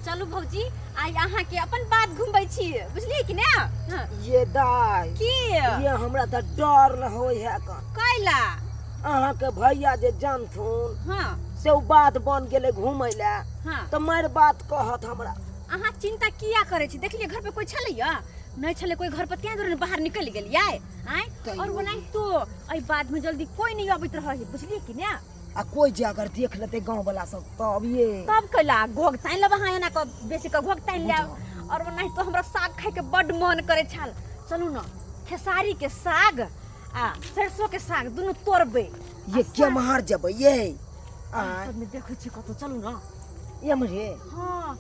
चलू भौजी आई अहाँ के अपन बात घुमबै छी बुझलिए कि ना ये दाई की ये हमरा त डर न होय है का कैला अहाँ के भैया जे जानथुन हां से उ बात बन गेले घुमै ला हां त मार बात कहत हमरा अहाँ चिंता किया करे छी देखलिए घर पे कोई छलैया नहीं छले कोई घर पर क्या बाहर निकल गेलिए आय और वो नहीं तो आई बाद में जल्दी कोई नहीं आबित रहे बुझलिए कि ना आ कोई जे अगर देख लेते गांव वाला सब तब ये तब कैला घोग तान ले बहा ना बेसी का घोग तान ले और वो नहीं तो हमरा साग खाए के बड मन करे छल चलू ना खेसारी के साग आ सरसों के साग दोनों तोड़बे ये के मार जब ये आ में देखै छी कतो चलू ना ये मरे हां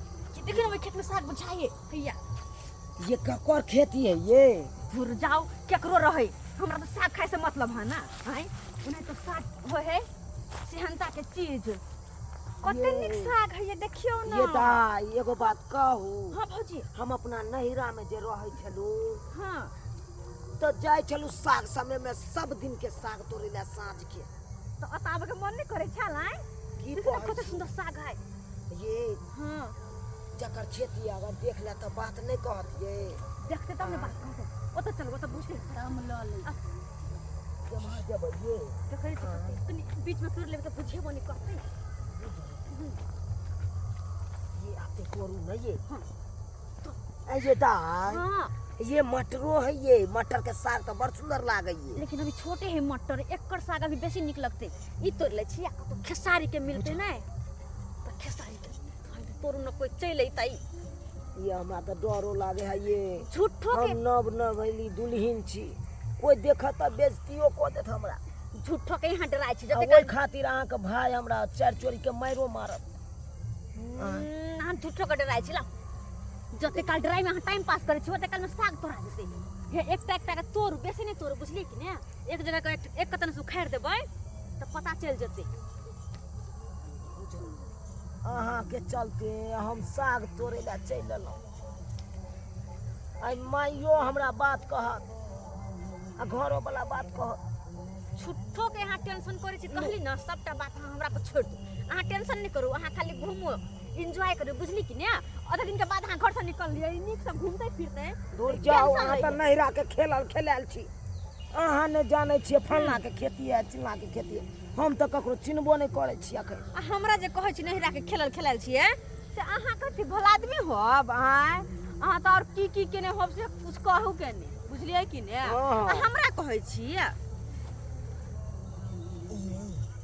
देखिए ना खेत में साग बुझाइए भैया ये ककर खेती है ये भूर जाओ केकरो रहे हमरा तो साग खाए से मतलब है ना हैं उन्हें तो साग हो है सेहनता के चीज कते निक साग है ये देखियो ना ये दाई एगो बात कहू हां भौजी हम अपना नहिरा में जे रहै छलू हां तो जाय छलू साग समय में सब दिन के साग तोड़े ला साँझ के तो अताब के मन नहीं करे छल हैं की देखिए कते सुंदर साग है ये हां जकर खेती अगर देख ले तो बात नहीं कहत ये देखते तब ने बात कहते ओ तो चल वो तो बुझते आराम ल ले ये मार जब ये देखै छी बीच में तोड़ लेबे तो बुझे बनी करते ये आते कोरू नहीं ये हां तो ऐसे दाई हां ये मटरो है ये मटर के साग तो बड़ सुंदर लागे ये लेकिन अभी छोटे हैं मटर एकड़ साग अभी बेसी निक लगते ई तोड़ ले छिया तो खेसारी के मिलते ना तो खेसारी के तोरू न कोई चल अइतै ये हमरा तो डरो लागे है ये झूठो के हम नव नवैली दुल्हिन छी कोई देखत त बेइज्जतियो क देत हमरा झूठो के यहाँ डराय छी आ जते ओइ खातिर अहाँ के भाई हमरा चार चोरी के मारो मारत हम झूठो के डराय छी ला जते काल डराय में टाइम पास करे छी ओते काल में साग तोड़ा देते हे एकटा के तोड़ बेसी नहीं तोड़ बुझली कि ने एक जगह का एक कतन से उखाड़ देबै त पता चल जते अहाँ के चलते हम साग तोड़े ला चल लेलौ आई माइयो हमरा बात कहत आ घरो वाला बात कहत झूठो के यहाँ टेंशन करे छी कहली ना सबटा बात हमरा पर छोड़ दू अहाँ टेंशन नहीं करू अहाँ खाली घूमो एंजॉय करू बुझली कि ने आधा दिन के बाद अहाँ घर से निकल लिये नीक से घूमते फिरते दूर जाओ अहाँ त नहिरा के खेलाल छी अहाँ ने जाने छियै फलना के खेती है चिल्ला के खेती है हम त ककरो चिन्हबो नहीं करे छी अखन हमरा जे कहै छी नहिरा के खेलाल छियै से अहाँ कथि भला आदमी होब अहाँ त और की केने होब से कुछ कहू के ने बुझलियै कि ने हमरा कहै छी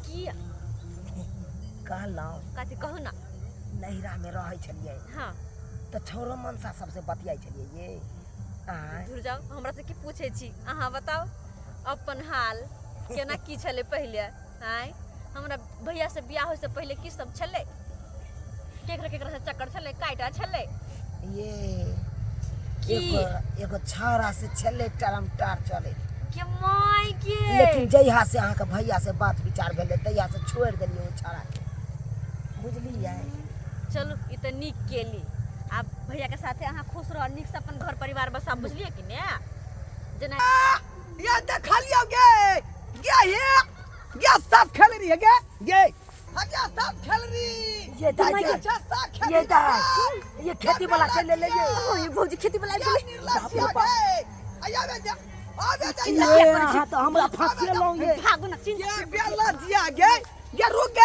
की कहलौ कथि कहू ना नहिरा में रहै छलियै हां त छौरो मनसा सबसे बतियाइ छलियै ये दूर जाओ हमरा से की पूछे छी अहाँ बताओ अपन हाल केना की छले पहले हमरा भैया से बियाह होय से पहले की सब छले केकरा से चक्कर छले काटा छले ये एगो छौरा से छले टरमटार चले के माय के लेकिन जहिया से अहाँ के भैया से बात विचार भेले तहिया से छोड़ देलिए ओ छौरा के बुझलियै चलू ई त नीक केली आप भैया के साथे अहाँ खुश रह नीक से अपन घर परिवार बसा बुझलिए कि ने जना ये देखा लियो गे ये सब खेल रही है गे हजा सब खेल रही ये दाई ये खेती वाला चले ले ये भौजी खेती वाला ये हां तो हमरा फंसेलौ ये भागो ना चिंता ये बेला दिया गे रुक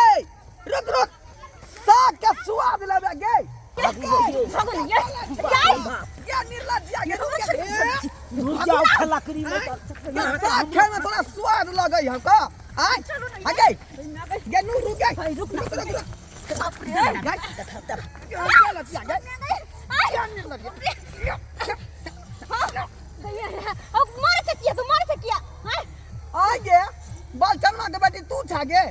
साग के स्वाद लेबे गे भागो ना ये निर्ला दिया गे रुक जाओ खलाकरी में साग खाए में थोड़ा स्वाद लगे हमको आय आगे गे नु रुक गे रुक बाप रे बेला दिया गे ये निर्ला दिया अब मारे से किया आगे बालचनमा के बेटी तू छागे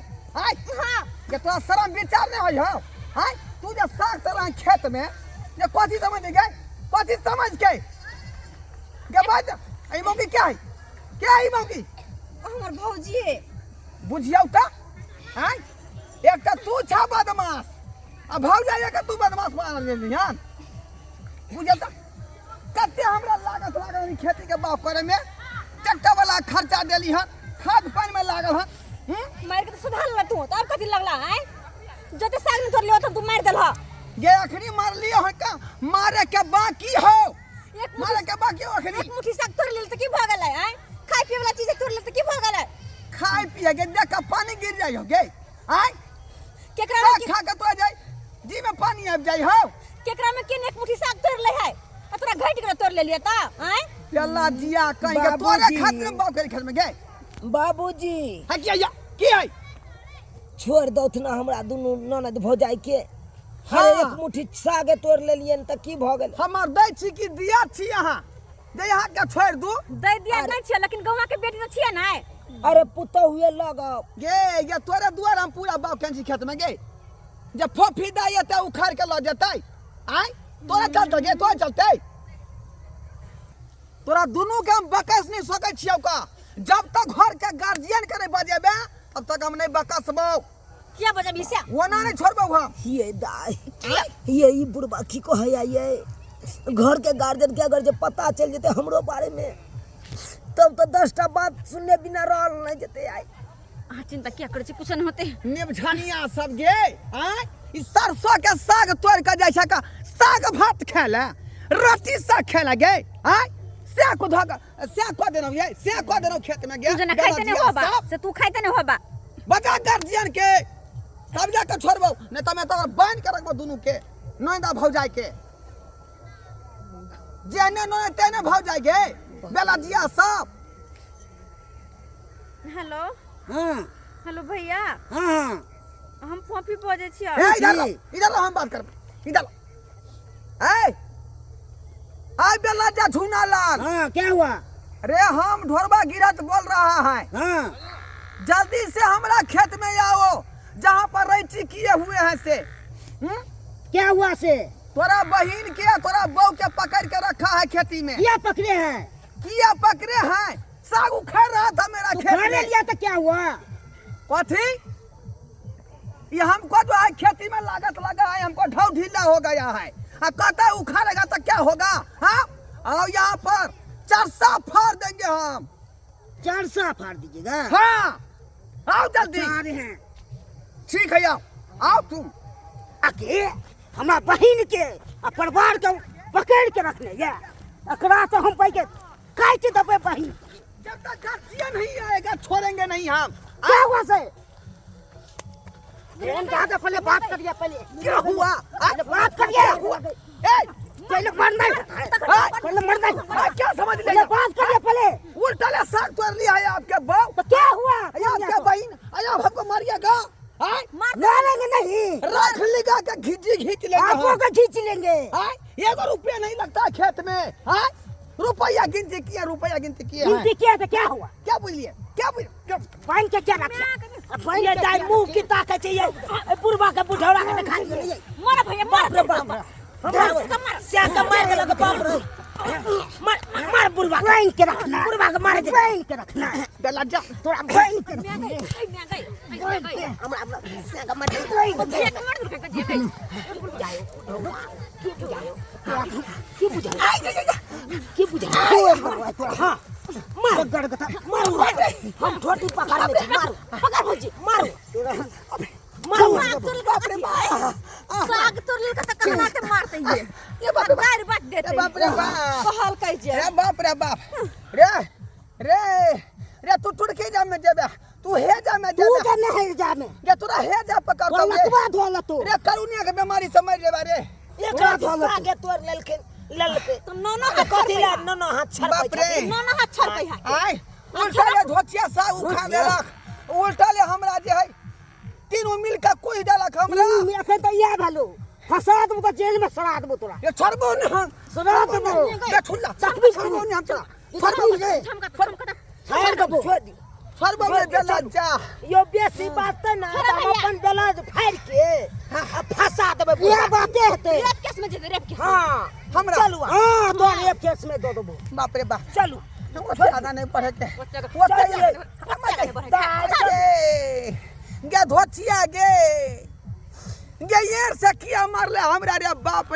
आय हां ये तोरा शरम विचार नहीं होय हो आय तू जे साग तोरा खेत में ये कथि समझ गए कथि समझ के बात आई मौकी क्या है ई मौकी हमर भौजी है बुझियौ त आय एक त तू छा बदमाश आ भौजा एक तू बदमाश मान लेली हन बुझियौ त कते हमरा लागत खेती के बाप करे में चक्का वाला खर्चा देली हन खाद पानी में लागल हन मार के तो सुधार ल तू तब कथि लगला है जते साग में तोड़ लियो त तू मार देलह गे अखनी मार लियो है का मारे के बाकी हो एक मारे के बाकी हो अखनी एक मुट्ठी साग तोड़ लेल त की भ गेलै आय खाय पिए वाला चीज तोड़ लेल त की भ गेलै खाए पिए के देख के पानी गिर जाई हो गे आय केकरा साग में खा के तो जाई जी में पानी आब जाई हो केकरा में किन एक मुट्ठी साग तोड़ ले है आ तोरा घट के तोड़ ले लिया त आय पेला जिया कहीं के तोरे बाबूजी। खातिर बाप के खेत में गे बाबूजी है की है छोड़ दो ना हमरा दुनू ननद भौजाई के हाँ। हर एक मुट्ठी सागे तोड़ लेलियन त की भ गेल हमार दै छी कि दिया छी यहाँ दे यहाँ के छोड़ दू दे दिया नहीं छियै लेकिन गौवा के बेटी त छियै ना अरे पुतौ हुए लगब गे ये तोरे दुआर हम पूरा बाप के खेत में गे जब फोफी दा ये ते उखाड़ के ल जेतै आय तोरा चलते गे तोरा चलते तोरा दोनों के हम बकस नहीं सकै छियौ का जब तक घर के गार्जियन के नहीं बजेबे तब तक हम नहीं बकसबौ किया बजबी से वना नहीं छोड़बौ हम ये दाई ये ई बुढ़बा की को है ये घर के गार्जियन के अगर जो पता चल जेते हमरो बारे में तब तो 10टा बात सुनने बिना रहल नहीं जेते आई आ चिंता किया करे छी कुछ नहीं होते निबझनिया सब गे आय ई सरसों के साग तोड़ के जाय छै का साग भात खाले रोटी साग खाले गे आय से को धक से को देनो ये से को देनो खेत में गे तू जना खाइते नहीं होबा से तू खाइते नहीं होबा बता गार्जियन के तब जाके छोड़बो नहीं तो मैं तो बांध के रखबो दोनों के नोंदा भौजाई के जेने नोने तेने भौजाई गे बेला जिया सब हेलो हां हेलो भैया हां हम फोफी बजे छी ए इधर लो हम बात कर इधर लो ए आई बेला जा झूना लाल हां क्या हुआ अरे हम ढोरबा गिरत बोल रहा है हां जल्दी से हमरा खेत में आओ जहाँ पर रैची किए हुए हैं से क्या हुआ से तोरा बहिन के तोरा बहू के पकड़ के रखा है खेती में क्या पकड़े हैं किया पकड़े हैं साग उखाड़ रहा था मेरा खेत में लिया तो क्या हुआ कथी ये हमको जो है खेती में लागत लगा है हमको ढौ ढीला हो गया है कहता उखाड़ेगा तो क्या होगा हाँ आओ यहाँ पर चरसा फाड़ देंगे हम 400 फाड़ दीजिएगा हाँ आओ जल्दी आ रहे हैं ठीक है आओ तुम आके हमारा बहिन के आ परिवार के पकड़ के रखने ये एकरा तो हम पै के काट देबे बहिन जब तक गार्जियन नहीं आएगा छोड़ेंगे नहीं हम क्या हुआ से ज्यादा पहले बात करिए पहले क्या हुआ पहले बात करिए हुआ ए पहले मरना पहले मरना क्या समझ पहले लिया बात करिए पहले उल्टा ले साग तोड़ लिया है आपके बहू तो क्या हुआ आपके बहन अया हमको मारिएगा मारेंगे नहीं रख लेगा के खींच लेंगे आपको का खींच लेंगे एगो रुपया नहीं लगता खेत में रुपया गिनती किया गिनती किया तो क्या हुआ क्या बोलिए बहन के क्या रखे बहन के जाए मुंह की ताकत चाहिए बुढ़वा के बुढ़ौड़ा के दिखा दिए मार भैया मार क्या कमाए के लगे बाप रे मार बुढ़वा बहन के रखना बुढ़वा के मारे बहन के रखना बेला जा थोड़ा बहन के मैं गई हमरा से का मत की बुझा हां मार गड़ गता मारो हम छोटी पकड़ ले मारो पकड़ भौजी मारो बाप रे साग तोड़ लेल त कहना के मारते ये बाप रे गार बात देते बाप रे बाप कहल कह जे रे बाप रे रे रे तू टुड़के जा में जेबे तू हे जा में तू जेबे जाने है जा में गे तोरा हे जा पकड़ बोल लतवा धोला तू रे करुनिया के बीमारी समझ लेबा रे एक रात सागे तोड़ लेलके ललके तो नोनो के कथी ला नोनो हाथ छड़ बाप रे नोनो हाथ छड़ कहि आय उल्टा ले धोतिया साग उखा देलक उल्टा ले हमरा जे है तीनों मिल के कोई डालक हमरा एखन तो इएह भेलो फसा देबो तो जेल में सड़ा देबो तोरा ये छोड़बो न सड़ा देबो बे ठुल्ला तकबी छोड़बो न हम तोरा छोड़बो गे ठमका छोड़ देबो छोड़बो में बेला जा यो बेसी बात त ना हम अपन बेलाज फाड़ के आ फसा देबो इएह बाते हेतै रेप केस में जेते रेप केस हां हमरा चलू हां तो रेप केस में दो देबो बाप रे बाप चलू ज्यादा नहीं पढ़े के गे धोतिया गे येर से किया मारले हमरा रे बाप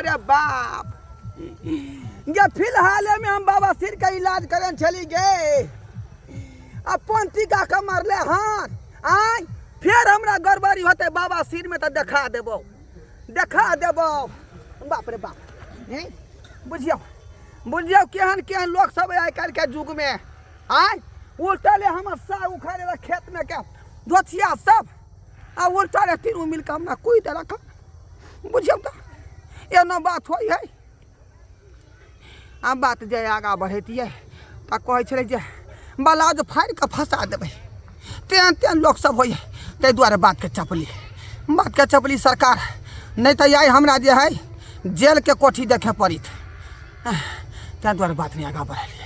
गे फिलहाल में हम बाबा सिर का इलाज करन चली गे अपन टीका का मारले हाथ आय फिर हमरा गड़बड़ी होते बाबा सिर में तो देखा देबो देखा देबो बाप रे बाप हैं बुझियो बुझियो केहन केहन लोग सब आइ काल्हि के युग में आय उल्टले हमर साग उखाड़े ला खेत में के दोछिया सब आ उल्टले तीनों मिल के हमरा कोई तरह का बुझियो तो एना बात होई है आ बात जे आगा बढ़ेतिए त कहै छलै जे ब्लाउज फाड़ के फंसा देबै तेहन तेहन लोग सब होइए ताहि दुआरे बात के चपली सरकार नहीं तो आई हमरा जे है जेल के कोठी देखे पड़ित ताहि दुआरे बात नहीं आगा बढ़ल।